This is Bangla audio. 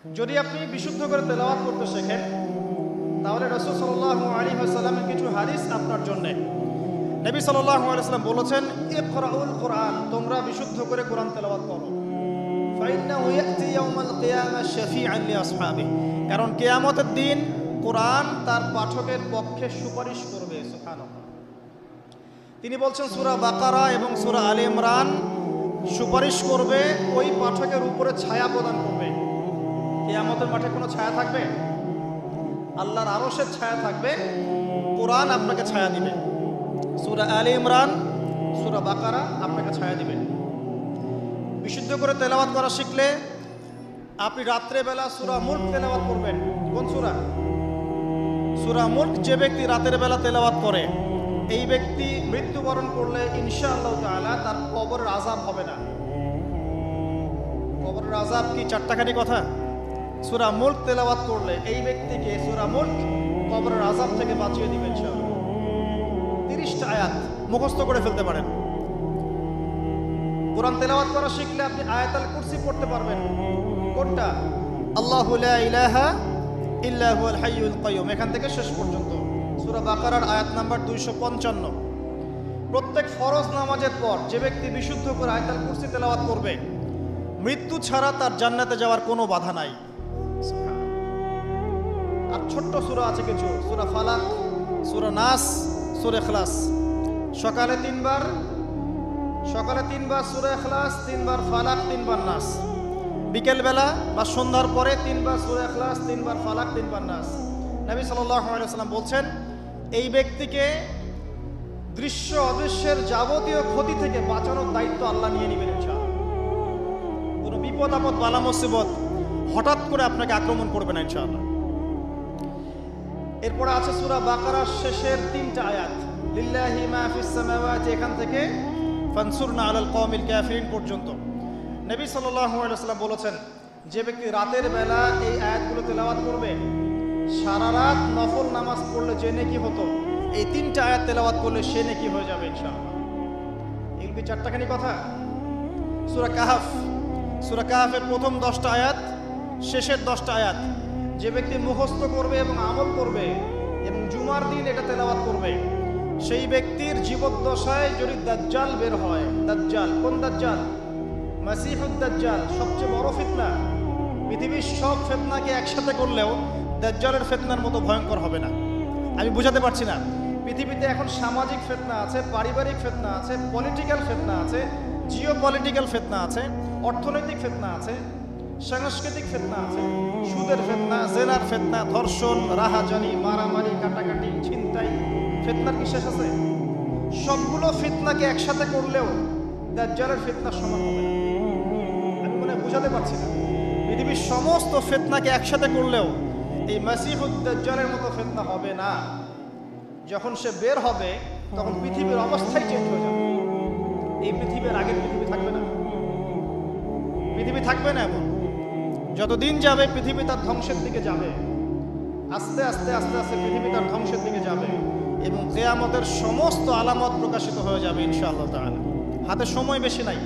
যদি আপনি বিশুদ্ধ করে তেলাওয়াত করতে শেখেন, তাহলে রাসূল সাল্লাল্লাহু আলাইহি ওয়াসাল্লামের কিছু হাদিস আপনার জন্য। নবী সাল্লাল্লাহু আলাইহি ওয়াসাল্লাম বলেছেন, ইকরাউল কুরআন, তোমরা বিশুদ্ধ করে কোরআন তেলাওয়াত করো। ফাইন্নাহু ইয়াতি ইয়াউমাল কিয়ামাহ শাফিআন লিআসহাবিহি, কারণ কিয়ামতের দিন কোরআন তার পাঠকের পক্ষে সুপারিশ করবে। সুবহানাল্লাহ। তিনি বলছেন সূরা বাকারা এবং সূরা আলে ইমরান সুপারিশ করবে, ওই পাঠকের উপরে ছায়া প্রদান করবে। কিয়ামতের মাঠে কোনো ছায়া থাকবে? আল্লাহর আরশের ছায়া থাকবে, কোরআন আপনাকে ছায়া দিবে। সূরা আলে ইমরান, সূরা বাকারা আপনাকে ছায়া দিবে। বিশুদ্ধ করে তেলাওয়াত করা শিখলে আপনি রাত্রেবেলা সূরা মুলক তেলাওয়াত করবেন। কোন সূরা? সূরা মুলক যে ব্যক্তি রাতের বেলা তেলাওয়াত করে, এই ব্যক্তি মৃত্যুবরণ করলে ইনশাআল্লাহ তাআলা তার কবরের আযাব হবে না। কবরের আযাব কি চারটাখানি কথা? সূরা মুলক তেলাওয়াত করলে এই ব্যক্তিকে সূরা মুলক কবরের আযাব থেকে বাঁচিয়ে দিবে ইনশাআল্লাহ। 30টা আয়াত মুখস্থ করে ফেলতে পারেন। কোরআন তেলাওয়াত করা শিখলে আপনি আয়াতুল কুরসি পড়তে পারবেন। কোনটা? আল্লাহু লা ইলাহা ইল্লা হুয়াল হাইয়ুল কাইয়ুম, এখান থেকে শেষ পর্যন্ত। সূরা বাকারার আয়াত নাম্বার 255। প্রত্যেক ফরজ নামাজের পর যে ব্যক্তি বিশুদ্ধ করে আয়াতুল কুরসি তেলাওয়াত করবে, মৃত্যু ছাড়া তার জান্নাতে যাওয়ার কোনো বাধা নাই। আর ছোট্ট সূরা আছে কিছু, সূরা ফালাক, সূরা নাস, সূরা ইখলাস। সকালে 3 বার সূরা ইখলাস, 3 বার ফালাক, 3 বার নাস। বিকেলবেলা বা সন্ধ্যার পরে 3 বার সূরা ইখলাস, 3 বার ফালাক, 3 বার নাস। নবী সাল্লাল্লাহু আলাইহি ওয়াসাল্লাম বলছেন, এই ব্যক্তিকে দৃশ্য অদৃশ্যের যাবতীয় ক্ষতি থেকে বাঁচানোর দায়িত্ব আল্লাহ নিয়ে নেবেন ইনশাআল্লাহ। কোনো বিপদ আপদ বালা মুসিবত হঠাৎ করে আপনাকে আক্রমণ করবে না ইনশাআল্লাহ। এরপরে আছে সূরা বাকারার শেষের 3টা আয়াত, লিল্লাহি মা ফিস সামাওয়াতি, এখান থেকে ফানসুরনা আলাল কওমিল কাফিরিন পর্যন্ত। নবী সাল্লাল্লাহু আলাইহি ওয়াসাল্লাম বলেছেন, যে ব্যক্তি রাতের বেলা এই আয়াতগুলো তেলাওয়াত করবে, সারা রাত নফল নামাজ পড়লে যে নেকি হতো, এই 3টা আয়াত তেলাওয়াত করলে সে নেকি হয়ে যাবে ইনশাআল্লাহ। এগুলো কি চারটাখানি কথা? সূরা কাহাফের প্রথম 10টা আয়াত, শেষের 10টা আয়াত যে ব্যক্তি মুখস্থ করবে এবং আমল করবে এবং জুমার দিন এটা তেলাওয়াত করবে, সেই ব্যক্তির জীবদ্দশায় যদি দাজ্জাল বের হয়, দাজ্জাল, কোন দাজ্জাল? মাসিহুদ দাজ্জাল, সবচেয়ে বড় ফিতনা। পৃথিবীর সব ফিতনাকে একসাথে করলেও দাজ্জালের ফিতনার মতো ভয়ঙ্কর হবে না। আমি বুঝাতে পারছি না। পৃথিবীতে এখন সামাজিক ফিতনা আছে, পারিবারিক ফিতনা আছে, পলিটিক্যাল ফিতনা আছে, জিওপলিটিক্যাল ফিতনা আছে, অর্থনৈতিক ফিতনা আছে, সাংস্কৃতিক ফিতনা আছে, সুদের ফিতনা, জেনার ফিতনা, ধর্ষণ, রাহাজানি, মারামারি, কাটাকাটি, ছিনতাই। ফিতনার কি শেষ আছে? সবগুলো ফিতনাকে একসাথে করলেও দাজ্জালের ফিতনার সমান হবে না। আমি মনে বুঝাতে পারছি না। পৃথিবীর সমস্ত ফিতনাকে একসাথে করলেও এই মাসিহুদ দাজ্জালের মতো ফিতনা হবে না। যখন সে বের হবে তখন পৃথিবীর অবস্থাই চেঞ্জ হয়ে যাবে। এই পৃথিবীর আগের পৃথিবী থাকবে না, পৃথিবী থাকবে না। এখন যতদিন যাবে পৃথিবী তার ধ্বংসের দিকে যাবে। আস্তে আস্তে আস্তে আস্তে পৃথিবী তার ধ্বংসের দিকে যাবে এবং কিয়ামতের সমস্ত আলামত প্রকাশিত হয়ে যাবে ইনশাআল্লাহ তাআলা। হাতে সময় বেশি নাই।